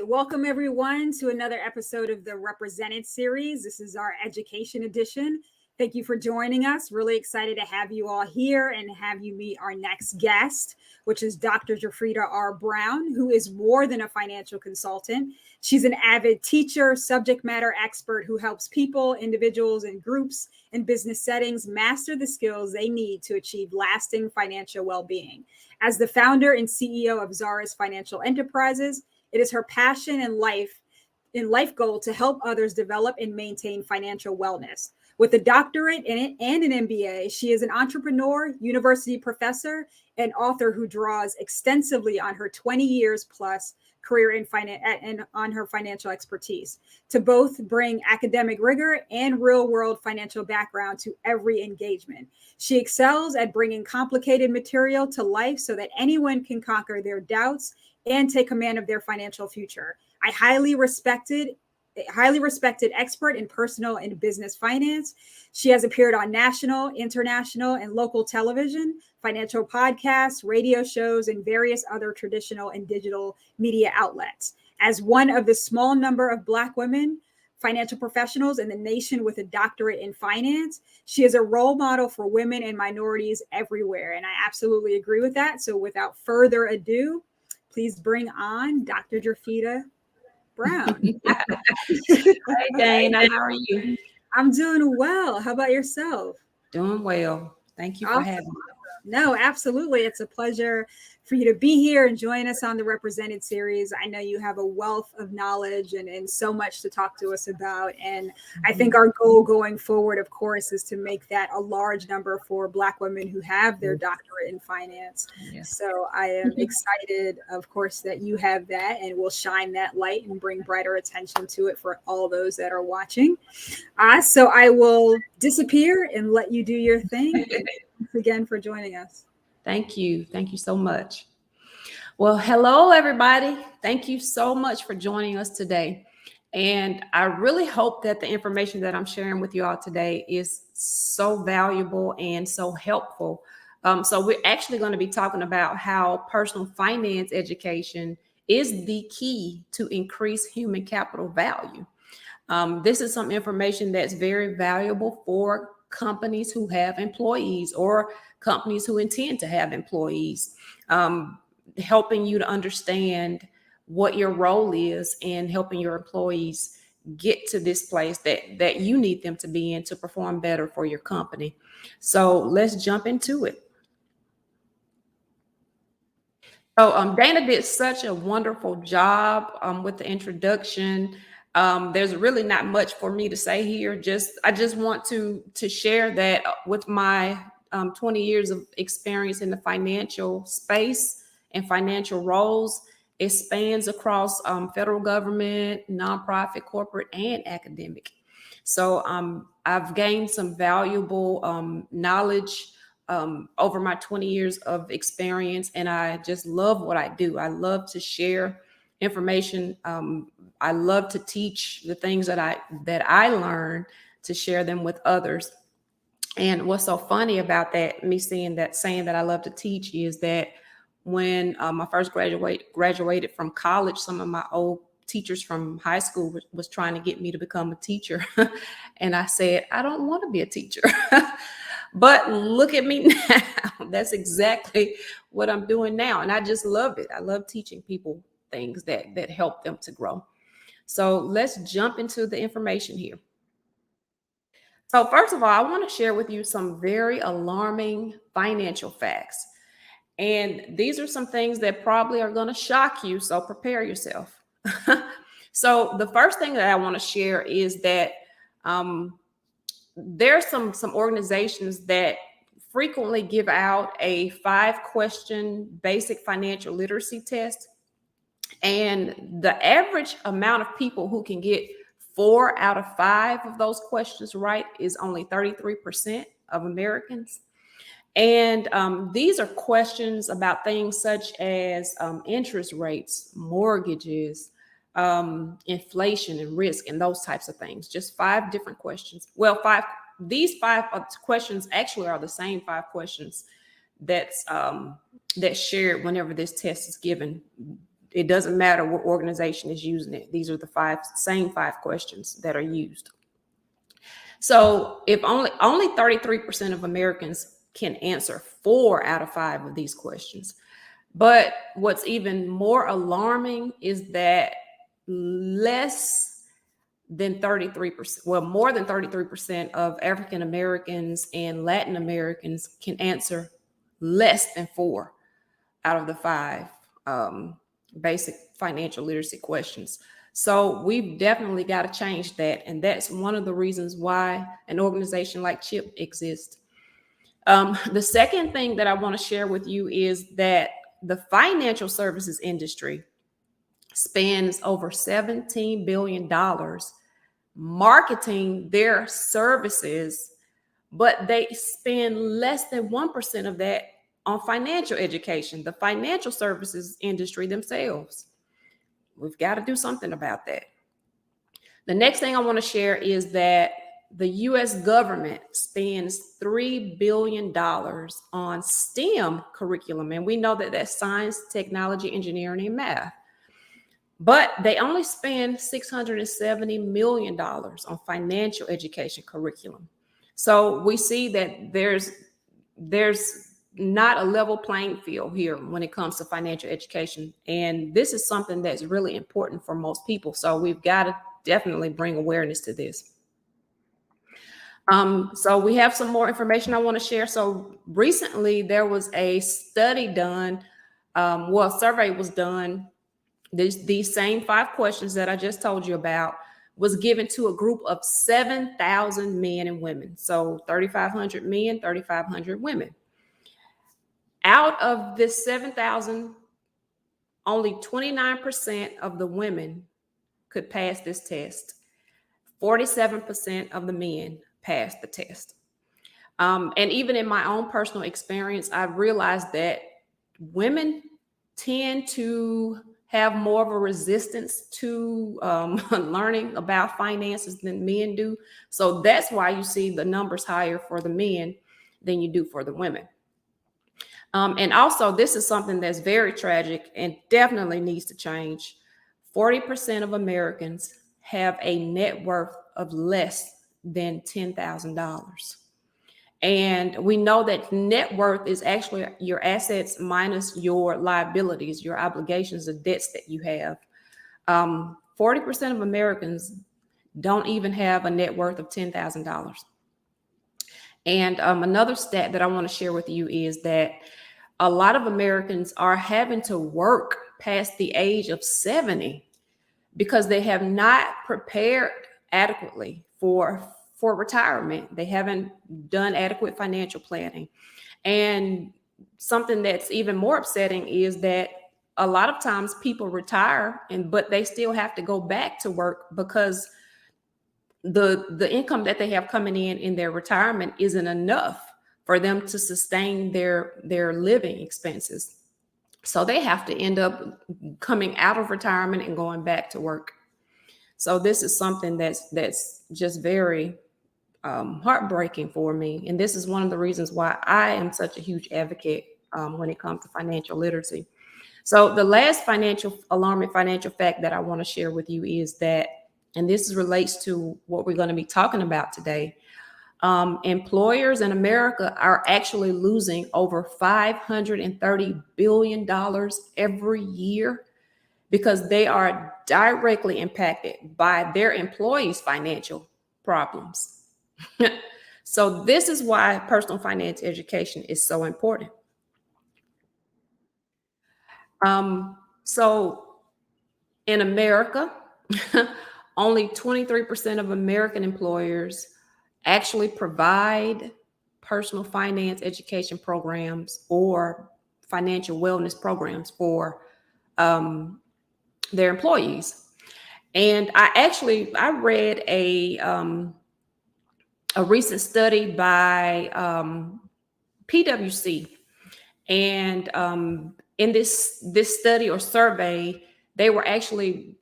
Welcome everyone to another episode of the Represented series. This is our education edition. Thank you for joining us. Really excited to have you all here and have you meet our next guest, which is Dr. JeFreda R. Brown, who is more than a financial consultant. She's an avid teacher, subject matter expert who helps people, individuals, and groups in business settings master the skills they need to achieve lasting financial well-being. As the founder and CEO of Zara's Financial Enterprises, it is her passion and life goal to help others develop and maintain financial wellness. With a doctorate in it and an MBA, she is an entrepreneur, university professor, and author who draws extensively on her 20 years plus career in finance and on her financial expertise to both bring academic rigor and real-world financial background to every engagement. She excels at bringing complicated material to life so that anyone can conquer their doubts and take command of their financial future. A highly respected expert in personal and business finance. She has appeared on national, international, and local television, financial podcasts, radio shows, and various other traditional and digital media outlets. As one of the small number of Black women financial professionals in the nation with a doctorate in finance, she is a role model for women and minorities everywhere. And I absolutely agree with that. So without further ado, please bring on Dr. JeFreda Brown. Hey, Dana, how are you? I'm doing well. How about yourself? Doing well. Thank you for having me. No, absolutely. It's a pleasure for you to be here and join us on the Represented series. I know you have a wealth of knowledge and so much to talk to us about. And I think our goal going forward, of course, is to make that a large number for Black women who have their doctorate in finance. Yes. So I am excited, of course, that you have that and will shine that light and bring brighter attention to it for all those that are watching. So I will disappear and let you do your thing. Thanks again for joining us. Thank you. Thank you so much. Well, hello, everybody. Thank you so much for joining us today. And I really hope that the information that I'm sharing with you all today is so valuable and so helpful. So we're actually going to be talking about how personal finance education is the key to increase human capital value. This is some information that's very valuable for companies who have employees or companies who intend to have employees, helping you to understand what your role is and helping your employees get to this place that you need them to be in to perform better for your company. So let's jump into it. So Dana did such a wonderful job with the introduction. There's really not much for me to say here. I just want to share that with my 20 years of experience in the financial space and financial roles, it spans across federal government, nonprofit, corporate, and academic. So I've gained some valuable knowledge over my 20 years of experience, and I just love what I do. I love to share information. I love to teach the things that I learn, to share them with others. And what's so funny about that, me saying that I love to teach, is that when I first graduated from college, some of my old teachers from high school was trying to get me to become a teacher. And I said, I don't want to be a teacher. But look at me now. That's exactly what I'm doing now. And I just love it. I love teaching people things that help them to grow. So let's jump into the information here. So first of all, I want to share with you some very alarming financial facts. And these are some things that probably are going to shock you. So prepare yourself. So the first thing that I want to share is that there's some organizations that frequently give out a 5-question basic financial literacy test. And the average amount of people who can get 4 out of 5 of those questions right is only 33% of Americans. And these are questions about things such as interest rates, mortgages, inflation and risk, and those types of things. Just 5 different questions. Well, these 5 questions actually are the same 5 questions that's shared whenever this test is given. It doesn't matter what organization is using it. These are the same 5 questions that are used. So if only 33% of Americans can answer 4 out of 5 of these questions. But what's even more alarming is that less than 33%, well, more than 33% of African Americans and Latin Americans can answer less than 4 out of the 5 basic financial literacy questions. So we've definitely got to change that. And that's one of the reasons why an organization like CHIP exists. The second thing that I want to share with you is that the financial services industry spends over $17 billion marketing their services, but they spend less than 1% of that on financial education, the financial services industry themselves. We've got to do something about that. The next thing I want to share is that the U.S. government spends $3 billion on STEM curriculum. And we know that that's science, technology, engineering, and math. But they only spend $670 million on financial education curriculum. So we see that there's not a level playing field here when it comes to financial education. And this is something that's really important for most people. So we've got to definitely bring awareness to this. So we have some more information I want to share. So recently there was a study done, a survey was done. These same 5 questions that I just told you about was given to a group of 7,000 men and women. So 3,500 men, 3,500 women. Out of this 7,000, only 29% of the women could pass this test. 47% of the men passed the test. And even in my own personal experience, I've realized that women tend to have more of a resistance to learning about finances than men do. So that's why you see the numbers higher for the men than you do for the women. And also, this is something that's very tragic and definitely needs to change. 40% of Americans have a net worth of less than $10,000. And we know that net worth is actually your assets minus your liabilities, your obligations, the debts that you have. 40% of Americans don't even have a net worth of $10,000. And another stat that I want to share with you is that a lot of Americans are having to work past the age of 70 because they have not prepared adequately for retirement. They haven't done adequate financial planning. And something that's even more upsetting is that a lot of times people retire but they still have to go back to work because the income that they have coming in their retirement isn't enough for them to sustain their living expenses. So they have to end up coming out of retirement and going back to work. So this is something that's just very heartbreaking for me. And this is one of the reasons why I am such a huge advocate when it comes to financial literacy. So the last alarming financial fact that I want to share with you is that, and this relates to what we're going to be talking about today, employers in America are actually losing over $530 billion every year because they are directly impacted by their employees' financial problems. So this is why personal finance education is so important. So in America, only 23% of American employers actually provide personal finance education programs or financial wellness programs for their employees. And I read a recent study by PwC, and in this study or survey, they were actually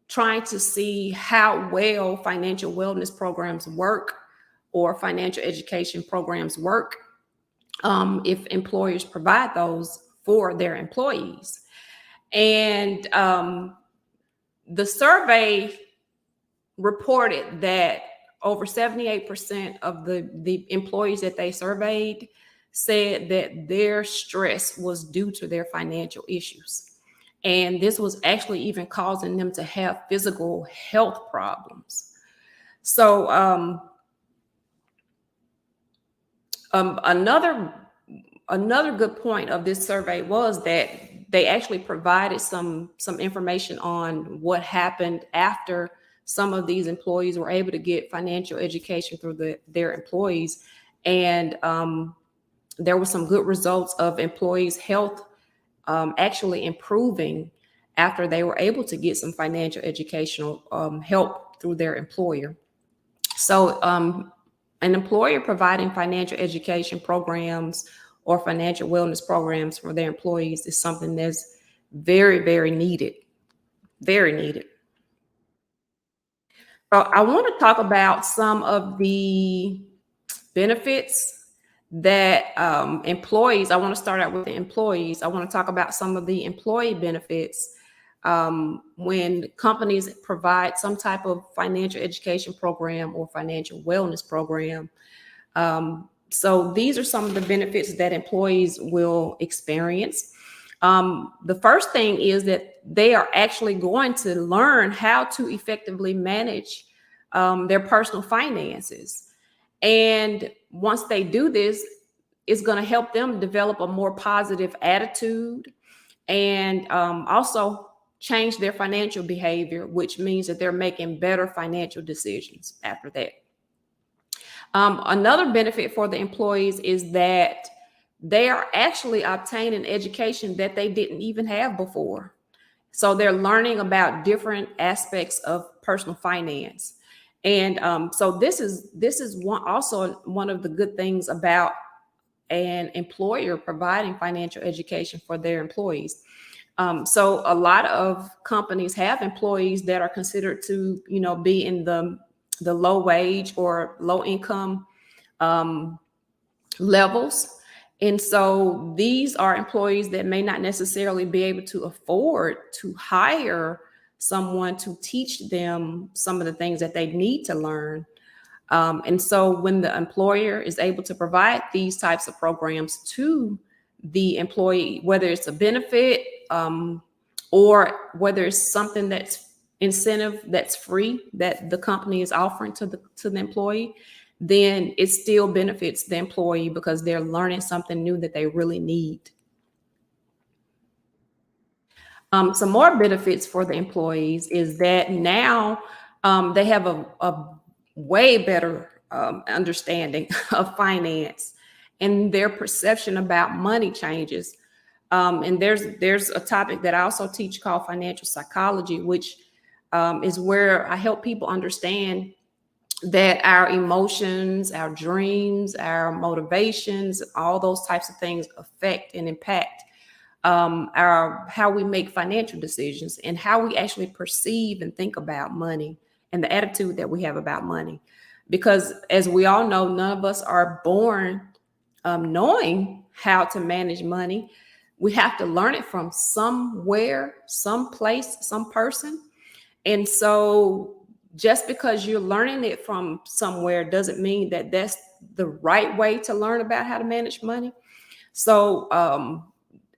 trying to see how well financial wellness programs work or financial education programs work if employers provide those for their employees. And the survey reported that over 78% of the employees that they surveyed said that their stress was due to their financial issues. And this was actually even causing them to have physical health problems. So another good point of this survey was that they actually provided some information on what happened after some of these employees were able to get financial education through their employees. And there were some good results of employees' health actually improving after they were able to get some financial educational help through their employer. So an employer providing financial education programs or financial wellness programs for their employees is something that's very, very needed, very needed. So I want to talk about some of the benefits that employees, I want to start out with the employees. I want to talk about some of the employee benefits when companies provide some type of financial education program or financial wellness program. So these are some of the benefits that employees will experience. The first thing is that they are actually going to learn how to effectively manage their personal finances. And once they do this, it's going to help them develop a more positive attitude and also change their financial behavior, which means that they're making better financial decisions after that. Another benefit for the employees is that they are actually obtaining education that they didn't even have before. So they're learning about different aspects of personal finance. And so this is also one of the good things about an employer providing financial education for their employees. So a lot of companies have employees that are considered to, be in the low wage or low income levels. And so these are employees that may not necessarily be able to afford to hire someone to teach them some of the things that they need to learn. And so when the employer is able to provide these types of programs to the employee, whether it's a benefit or whether it's something that's incentive that's free that the company is offering to the employee, then it still benefits the employee because they're learning something new that they really need. Some more benefits for the employees is that now they have a way better understanding of finance, and their perception about money changes. And there's a topic that I also teach called financial psychology, which is where I help people understand that our emotions, our dreams, our motivations, all those types of things affect and impact how we make financial decisions and how we actually perceive and think about money and the attitude that we have about money. Because as we all know, none of us are born knowing how to manage money. We have to learn it from somewhere, someplace, some person. And so just because you're learning it from somewhere doesn't mean that that's the right way to learn about how to manage money. So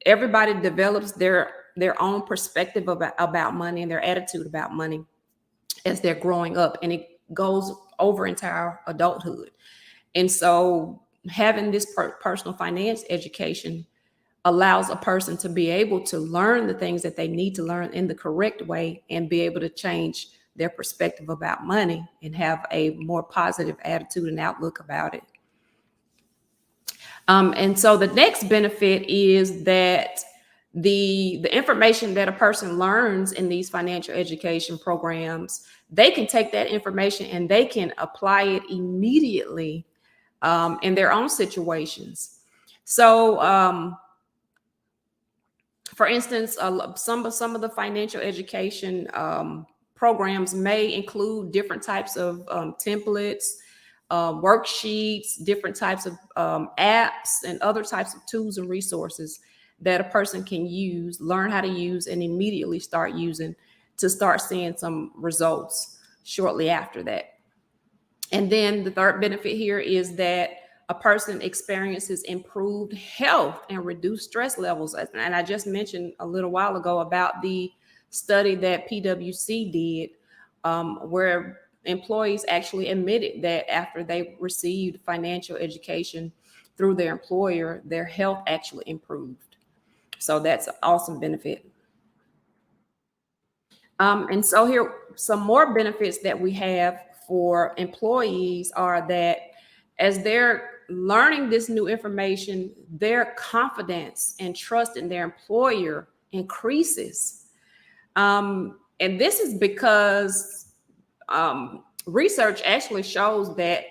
everybody develops their own perspective about money and their attitude about money as they're growing up, and it goes over into our adulthood. And so having this personal finance education allows a person to be able to learn the things that they need to learn in the correct way and be able to change their perspective about money and have a more positive attitude and outlook about it. And so the next benefit is that the information that a person learns in these financial education programs, they can take that information and they can apply it immediately in their own situations. So, for instance, some of the financial education programs may include different types of templates, worksheets, different types of apps, and other types of tools and resources that a person can use, learn how to use, and immediately start using to start seeing some results shortly after that. And then the third benefit here is that a person experiences improved health and reduced stress levels. And I just mentioned a little while ago about the study that PwC did, where employees actually admitted that after they received financial education through their employer, their health actually improved. So that's an awesome benefit. And so here, some more benefits that we have for employees are that as they're learning this new information, their confidence and trust in their employer increases. And this is because research actually shows that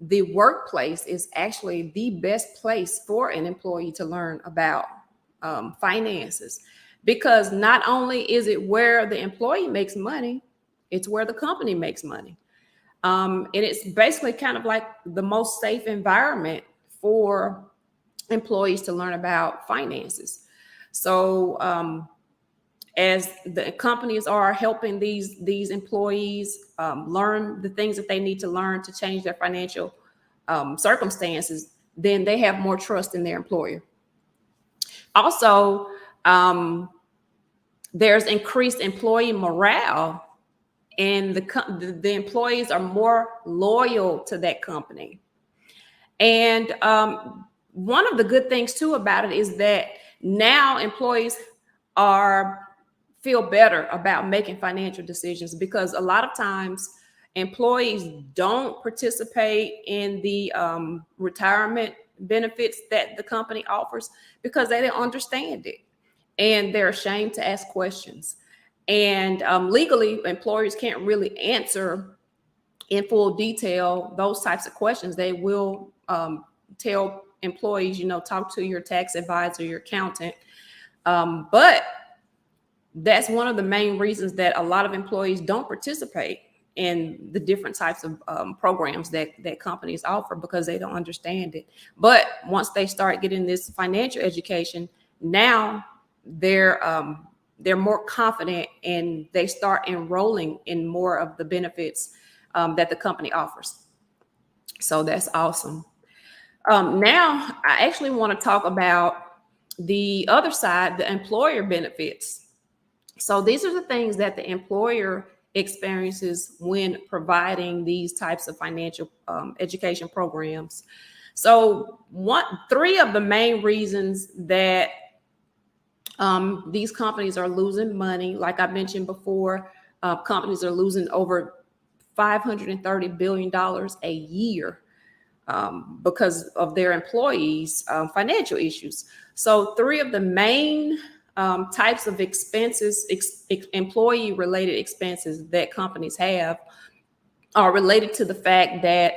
the workplace is actually the best place for an employee to learn about finances, because not only is it where the employee makes money, it's where the company makes money. And it's basically kind of like the most safe environment for employees to learn about finances. So as the companies are helping these employees learn the things that they need to learn to change their financial circumstances, then they have more trust in their employer. Also, there's increased employee morale, and the employees are more loyal to that company. And one of the good things too about it is that now employees feel better about making financial decisions, because a lot of times employees don't participate in the retirement benefits that the company offers because they don't understand it and they're ashamed to ask questions. And legally, employers can't really answer in full detail those types of questions. They will tell employees, talk to your tax advisor, your accountant. But that's one of the main reasons that a lot of employees don't participate in the different types of programs that companies offer, because they don't understand it. But once they start getting this financial education, now they're more confident and they start enrolling in more of the benefits that the company offers. So that's awesome. Now I actually want to talk about the other side, the employer benefits. So these are the things that the employer experiences when providing these types of financial education programs. So three of the main reasons that these companies are losing money, like I mentioned before, companies are losing over $530 billion a year because of their employees' financial issues. So three of the main types of expenses, employee-related expenses that companies have are related to the fact that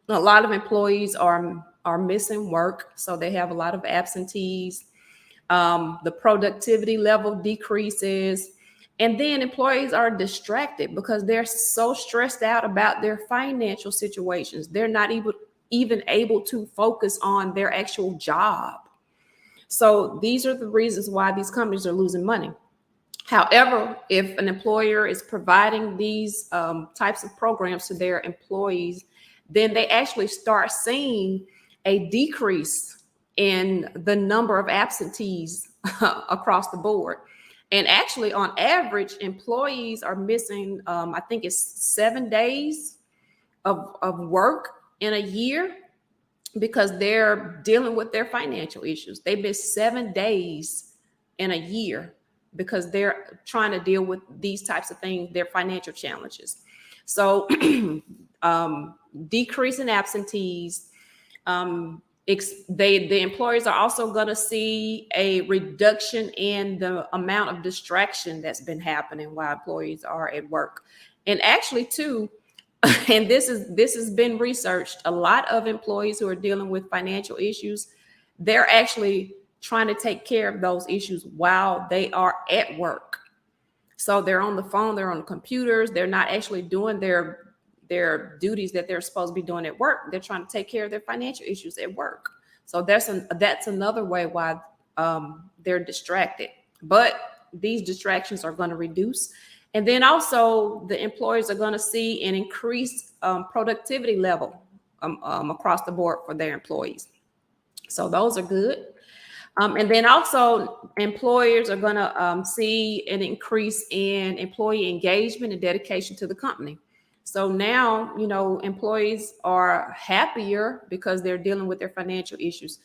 a lot of employees are missing work. So they have a lot of absentees. The productivity level decreases. And then employees are distracted because they're so stressed out about their financial situations. They're not even able to focus on their actual job. So these are the reasons why these companies are losing money. However, if an employer is providing these types of programs to their employees, then they actually start seeing a decrease in the number of absentees across the board. And actually, on average, employees are missing, I think it's 7 days of work in a year, because they're dealing with their financial issues. They miss 7 days in a year because they're trying to deal with these types of things, their financial challenges. So decrease in absentees, the employers are also going to see a reduction in the amount of distraction that's been happening while employees are at work. And actually too, and this has been researched, a lot of employees who are dealing with financial issues, they're actually trying to take care of those issues while they are at work. So they're on the phone, they're on the computers, they're not actually doing their duties that they're supposed to be doing at work. They're trying to take care of their financial issues at work. So that's another way why they're distracted. But these distractions are going to reduce. And then also the employers are going to see an increased productivity level across the board for their employees. So those are good. And then also employers are going to see an increase in employee engagement and dedication to the company. So now, employees are happier because they're dealing with their financial issues.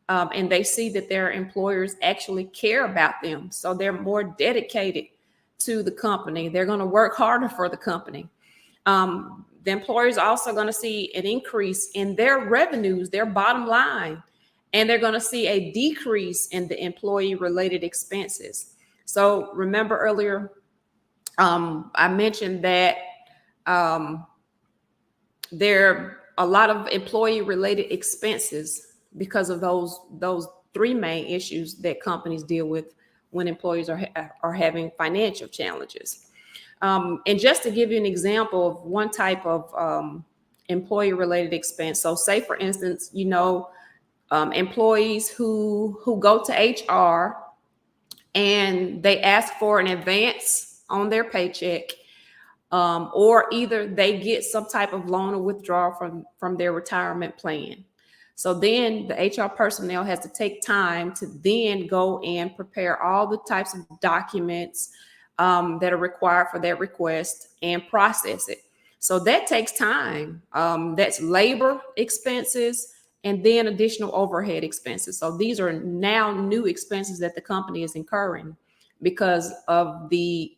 And they see that their employers actually care about them. So they're more dedicated to the company. They're going to work harder for the company. The employers are also going to see an increase in their revenues, their bottom line. And they're going to see a decrease in the employee related expenses. So remember earlier, I mentioned that there are a lot of employee related expenses because of those three main issues that companies deal with when employees are having financial challenges. And just to give you an example of one type of employee related expense. So say, for instance, employees who go to HR and they ask for an advance on their paycheck, or either they get some type of loan or withdrawal from their retirement plan. So then the HR personnel has to take time to then go and prepare all the types of documents that are required for that request and process it. So that takes time. That's labor expenses and then additional overhead expenses. So these are now new expenses that the company is incurring because of the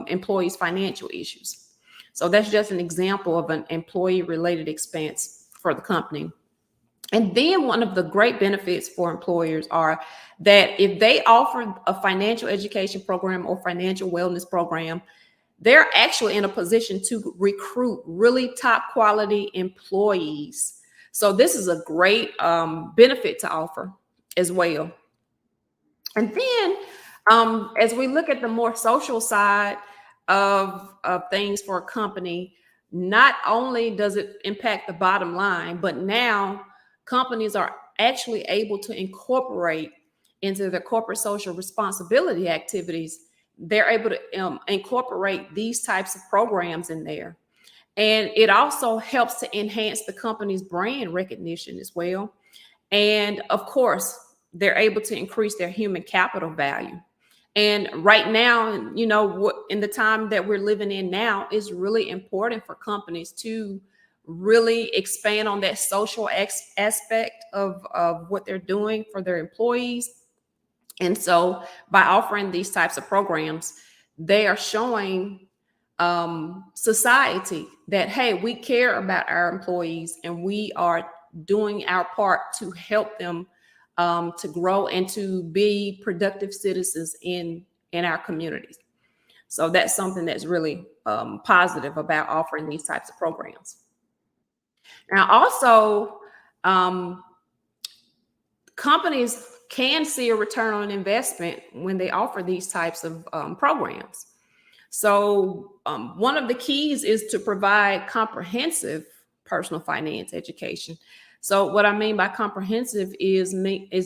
employees' financial issues. So that's just an example of an employee related expense for the company. And then one of the great benefits for employers are that if they offer a financial education program or financial wellness program, they're actually in a position to recruit really top quality employees. So this is a great benefit to offer as well. And then as we look at the more social side of things for a company, not only does it impact the bottom line, but now companies are actually able to incorporate into their corporate social responsibility activities. They're able to incorporate these types of programs in there. And it also helps to enhance the company's brand recognition as well. And of course, they're able to increase their human capital value. And right now, in the time that we're living in now, is really important for companies to really expand on that social aspect of what they're doing for their employees. And so by offering these types of programs, they are showing society that, hey, we care about our employees and we are doing our part to help them to grow and to be productive citizens in our communities. So that's something that's really positive about offering these types of programs. Now, also, companies can see a return on investment when they offer these types of programs. So one of the keys is to provide comprehensive personal finance education. So what I mean by comprehensive is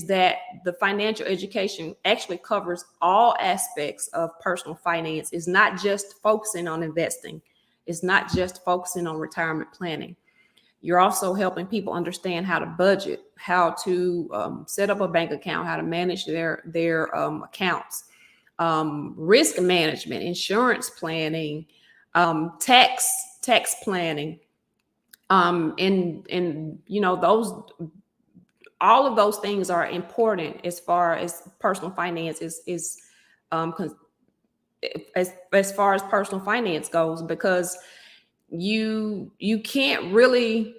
that the financial education actually covers all aspects of personal finance. It's not just focusing on investing. It's not just focusing on retirement planning. You're also helping people understand how to budget, how to set up a bank account, how to manage their accounts, risk management, insurance planning, tax planning, and those, all of those things are important as far as personal finance is as far as personal finance goes, because you can't really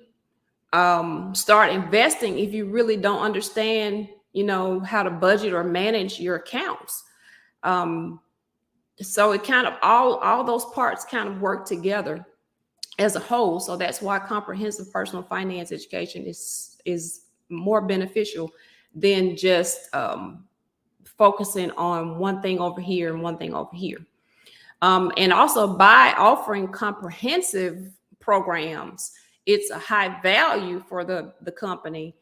start investing if you really don't understand, how to budget or manage your accounts. So it kind of all those parts kind of work together as a whole. So that's why comprehensive personal finance education is more beneficial than just focusing on one thing over here and one thing over here. And also by offering comprehensive programs, it's a high value for the company,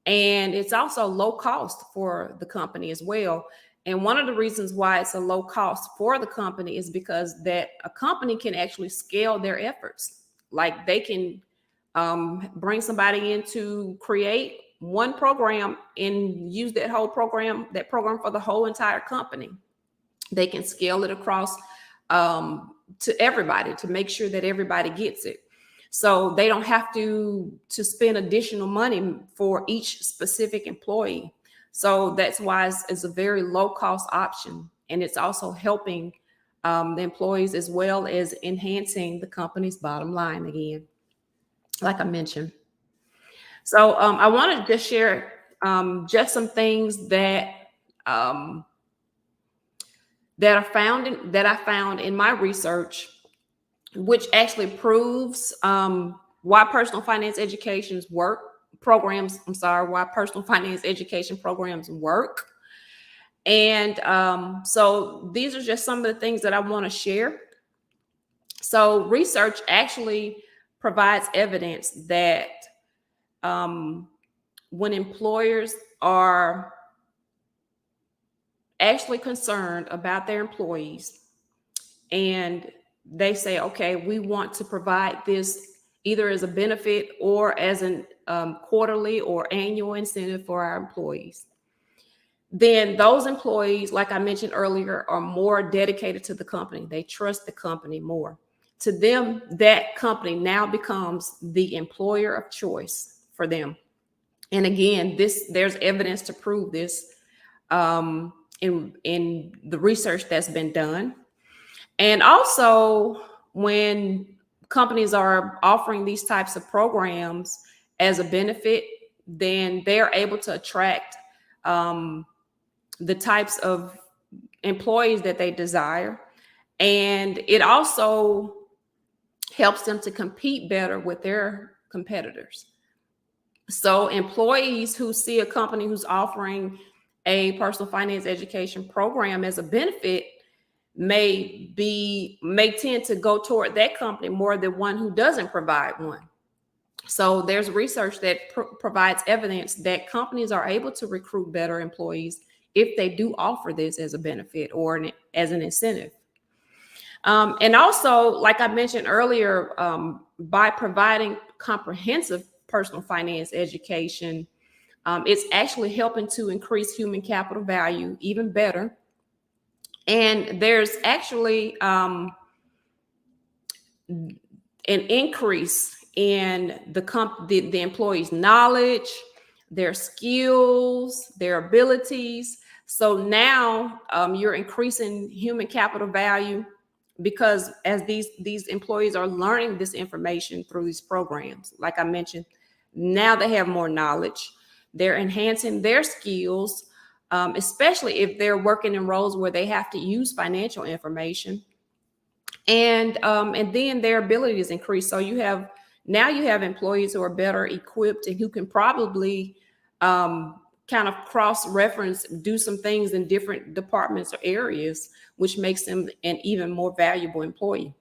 and it's also low cost for the company as well. And one of the reasons why it's a low cost for the company is because that a company can actually scale their efforts. Like they can bring somebody in to create one program and use that program for the whole entire company. They can scale it across to everybody to make sure that everybody gets it. So they don't have to spend additional money for each specific employee. So that's why it's a very low cost option. And it's also helping the employees as well as enhancing the company's bottom line again, like I mentioned. So I wanted to just share just some things that that I found in my research, which actually proves why personal finance educations work programs. I'm sorry, why personal finance education programs work. And so these are just some of the things that I want to share. So research actually provides evidence that when employers are actually concerned about their employees and they say, okay, we want to provide this either as a benefit or as an quarterly or annual incentive for our employees, then those employees, like I mentioned earlier, are more dedicated to the company. They trust the company more. To them, that company now becomes the employer of choice for them. And again, there's evidence to prove this in the research that's been done. And also, when companies are offering these types of programs as a benefit, then they're able to attract the types of employees that they desire. And it also helps them to compete better with their competitors. So employees who see a company who's offering a personal finance education program as a benefit may tend to go toward that company more than one who doesn't provide one. So there's research that provides evidence that companies are able to recruit better employees if they do offer this as a benefit or as an incentive. And also, like I mentioned earlier, by providing comprehensive personal finance education, it's actually helping to increase human capital value even better. And there's actually an increase in the employee's knowledge, their skills, their abilities. So now you're increasing human capital value because as these employees are learning this information through these programs, like I mentioned, now they have more knowledge. They're enhancing their skills, especially if they're working in roles where they have to use financial information. And then their abilities increase. So you have employees who are better equipped and who can probably kind of cross-reference, do some things in different departments or areas, which makes them an even more valuable employee.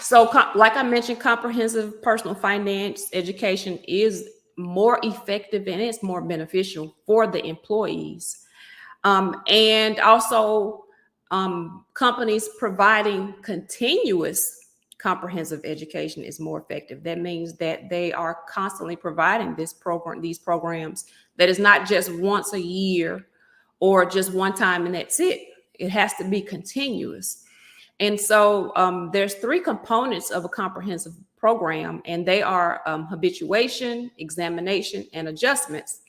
So like I mentioned, comprehensive personal finance education is more effective and it's more beneficial for the employees. And also companies providing continuous comprehensive education is more effective. That means that they are constantly providing these programs that is not just once a year or just one time and that's it. It has to be continuous. And so there's three components of a comprehensive program, and they are habituation, examination, and adjustments.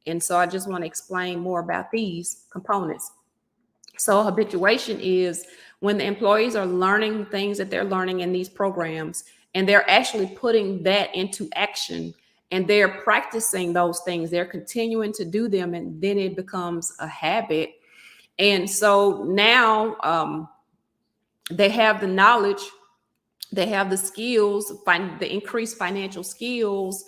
And so I just want to explain more about these components. So habituation is When the employees are learning things that they're learning in these programs, and they're actually putting that into action, and they're practicing those things, they're continuing to do them, and then it becomes a habit. And so now they have the knowledge, they have the skills, the increased financial skills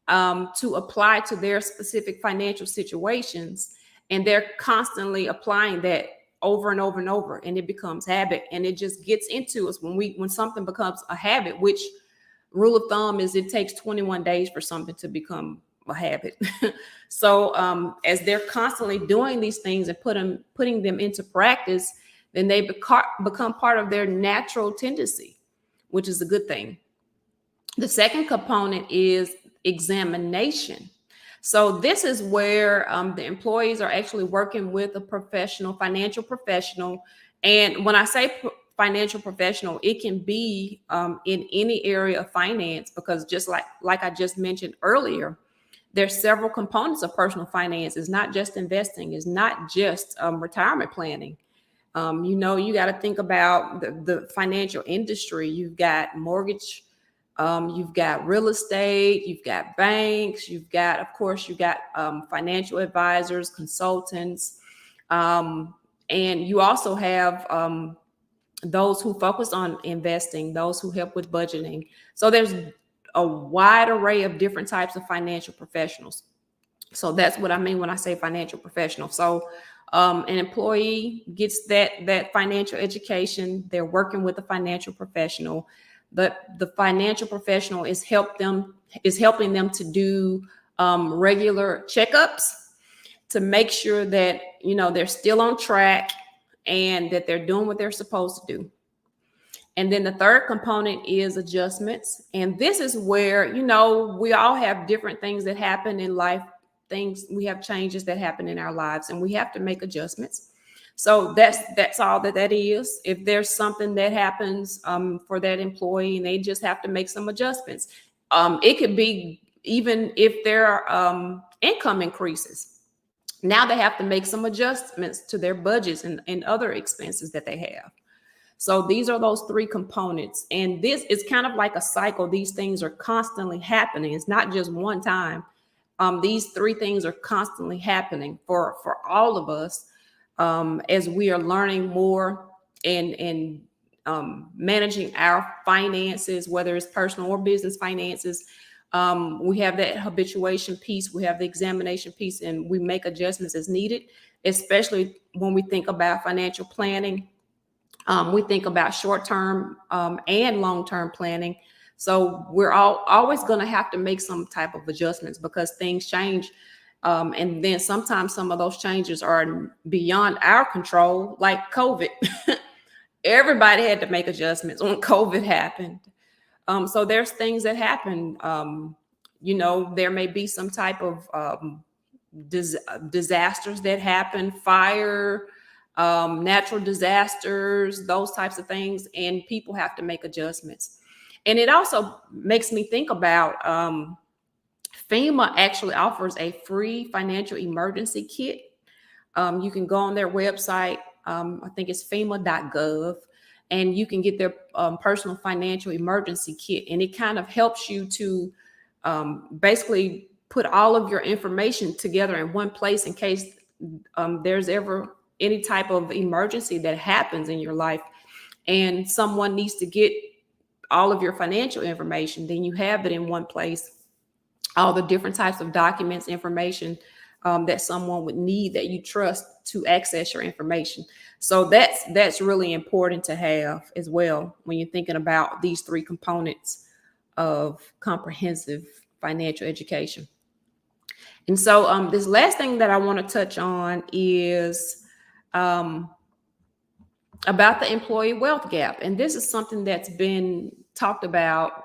to apply to their specific financial situations. And they're constantly applying that over and over and over, and it becomes habit, and it just gets into us when something becomes a habit, which rule of thumb is it takes 21 days for something to become a habit. So as they're constantly doing these things and putting them into practice, then they become part of their natural tendency, which is a good thing. The second component is examination. So this is where the employees are actually working with a professional, financial professional. And when I say financial professional, it can be in any area of finance, because just like I just mentioned earlier, there's several components of personal finance. It's not just investing. It's not just retirement planning. You got to think about the financial industry. You've got mortgage, you've got real estate, you've got banks, you've got financial advisors, consultants, and you also have those who focus on investing, those who help with budgeting. So there's a wide array of different types of financial professionals. So that's what I mean when I say financial professional. So an employee gets that financial education. They're working with a financial professional. The financial professional is helping them to do regular checkups to make sure that they're still on track and that they're doing what they're supposed to do. And then the third component is adjustments. And this is where, we all have different things that happen in life. We have changes that happen in our lives, and we have to make adjustments. So that's all that is. If there's something that happens for that employee, and they just have to make some adjustments. It could be even if their income increases. Now they have to make some adjustments to their budgets and other expenses that they have. So these are those three components. And this is kind of like a cycle. These things are constantly happening. It's not just one time. These three things are constantly happening for all of us as we are learning more and managing our finances, whether it's personal or business finances. We have that habituation piece, we have the examination piece, and we make adjustments as needed, especially when we think about financial planning. We think about short-term and long-term planning. So we're always going to have to make some type of adjustments because things change. And then sometimes some of those changes are beyond our control, like COVID. Everybody had to make adjustments when COVID happened. So there's things that happen. There may be some type of disasters that happen, fire, natural disasters, those types of things, and people have to make adjustments. And it also makes me think about FEMA actually offers a free financial emergency kit. You can go on their website. I think it's FEMA.gov, and you can get their personal financial emergency kit. And it kind of helps you to basically put all of your information together in one place in case there's ever any type of emergency that happens in your life and someone needs to get all of your financial information. Then you have it in one place, all the different types of documents, information that someone would need that you trust to access your information. So that's really important to have as well when you're thinking about these three components of comprehensive financial education. And so this last thing that I want to touch on is about the employee wealth gap. And this is something that's been talked about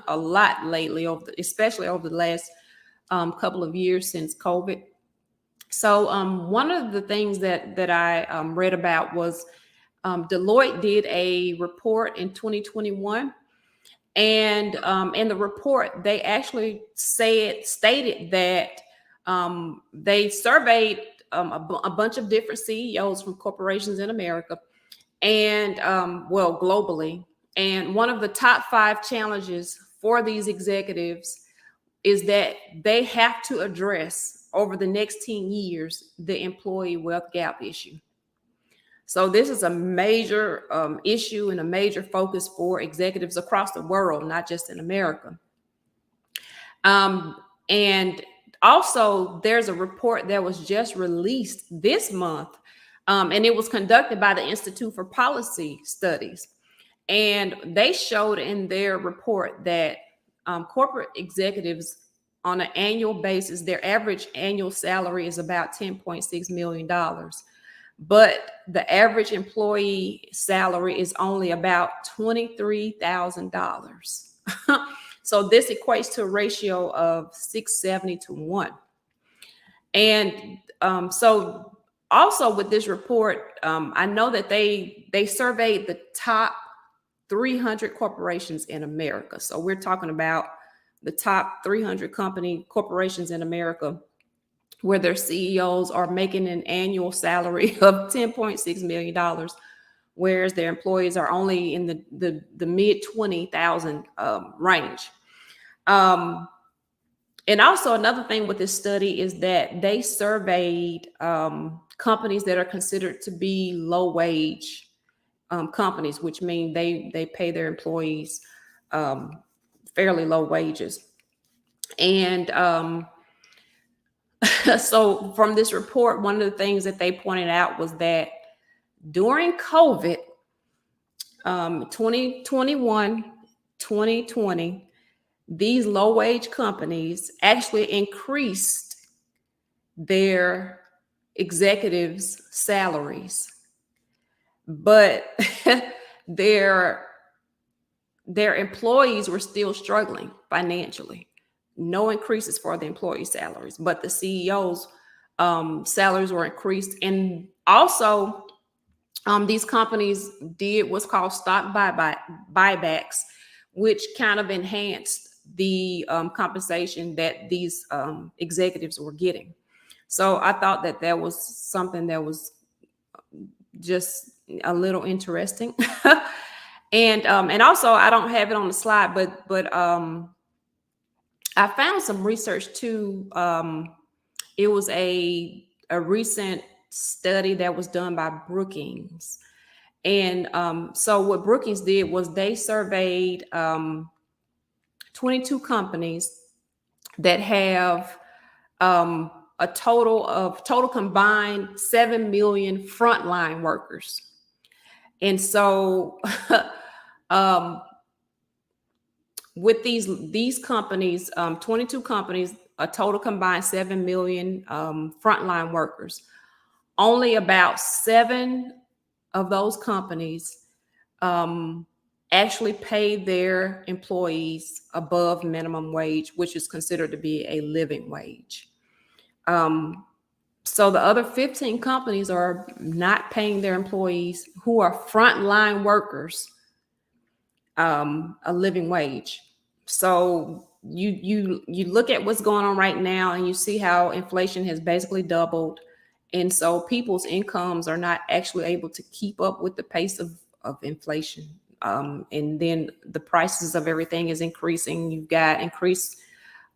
a lot lately, especially over the last couple of years since COVID. So one of the things that I read about was Deloitte did a report in 2021. And in the report, they actually stated that they surveyed a bunch of different CEOs from corporations in America. and well, globally. And one of the top 5 challenges for these executives is that they have to address over the next 10 years the employee wealth gap issue. So this is a major issue and a major focus for executives across the world, not just in America. And also, there's a report that was just released this month, and it was conducted by the Institute for Policy Studies. And they showed in their report that corporate executives on an annual basis, their average annual salary is about $10.6 million. But the average employee salary is only about $23,000. So this equates to a ratio of 670 to 1. And so also with this report, I know that they surveyed the top 300 corporations in America. So we're talking about the top 300 corporations in America where their CEOs are making an annual salary of $10.6 million, whereas their employees are only in the mid 20,000 range. And also another thing with this study is that they surveyed companies that are considered to be low wage companies, which mean they pay their employees fairly low wages. And so from this report, one of the things that they pointed out was that during COVID, 2021, 2020, these low wage companies actually increased their executives' salaries, but their employees were still struggling financially. No increases for the employee salaries, but the CEOs' salaries were increased. And also, these companies did what's called stock buybacks, which kind of enhanced the compensation that these executives were getting. So I thought that that was something that was just a little interesting. And also, I don't have it on the slide, but I found some research too. It was a recent study that was done by Brookings. And so what Brookings did was they surveyed 22 companies that have a total combined 7 million frontline workers. And so with these companies, 22 companies, a total combined 7 million frontline workers, only about 7 of those companies actually pay their employees above minimum wage, which is considered to be a living wage. So the other 15 companies are not paying their employees who are frontline workers a living wage. So you look at what's going on right now and you see how inflation has basically doubled. And so people's incomes are not actually able to keep up with the pace of inflation. And then the prices of everything is increasing. You've got increased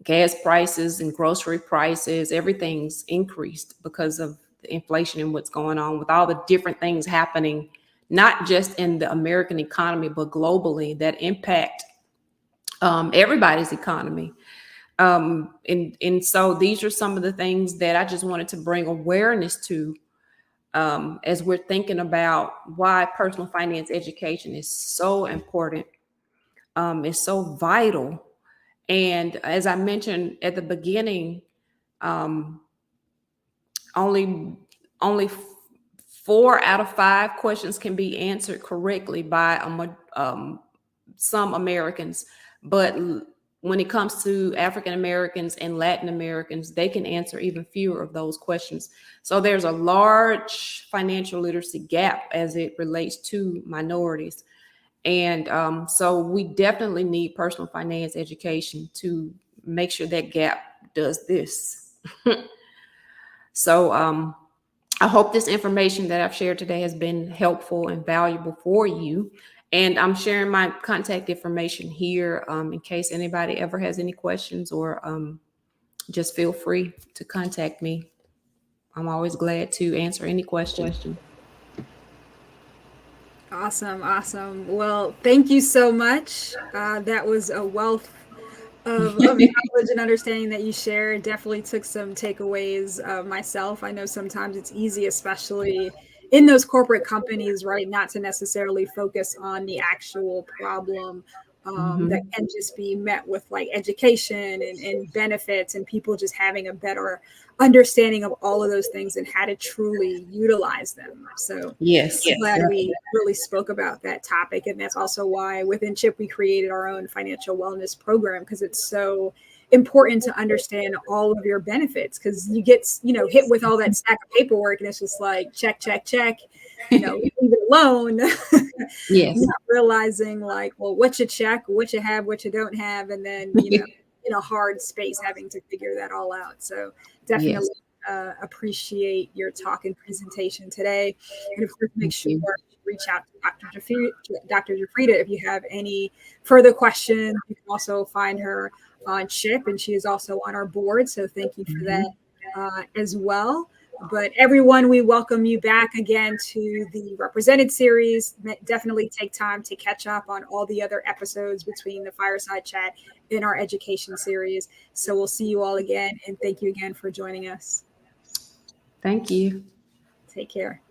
gas prices and grocery prices. Everything's increased because of the inflation and what's going on with all the different things happening, not just in the American economy, but globally that impact everybody's economy. And so these are some of the things that I just wanted to bring awareness to as we're thinking about why personal finance education is so important. It's so vital. And as I mentioned at the beginning, only 4 out of 5 questions can be answered correctly by some Americans. But when it comes to African Americans and Latin Americans, they can answer even fewer of those questions. So there's a large financial literacy gap as it relates to minorities. And so we definitely need personal finance education to make sure that gap does this. So I hope this information that I've shared today has been helpful and valuable for you. And I'm sharing my contact information here in case anybody ever has any questions, or just feel free to contact me. I'm always glad to answer any question. Awesome, awesome. Well, thank you so much. That was a wealth of knowledge and understanding that you shared. Definitely took some takeaways myself. I know sometimes it's easy, especially in those corporate companies, right, not to necessarily focus on the actual problem that Mhm. can just be met with like education and benefits, and people just having a better understanding of all of those things and how to truly utilize them. So Yes. I'm glad we really spoke about that topic. And that's also why within CHIP, we created our own financial wellness program, because it's so important to understand all of your benefits, because you get, hit with all that stack of paperwork and it's just like, check, check, check, leave it alone. Yes. Not realizing like, well, what you check, what you have, what you don't have. And then, in a hard space, having to figure that all out. So Yes. definitely appreciate your talk and presentation today. And of course, make Thank sure you. to reach out to Dr. JeFreda if you have any further questions. You can also find her on CHIP, and she is also on our board. So thank you for that Mhm. as well. But everyone, we welcome you back again to the Represented series. Definitely take time to catch up on all the other episodes between the Fireside Chat and our education series. So we'll see you all again. And thank you again for joining us. Thank you. Take care.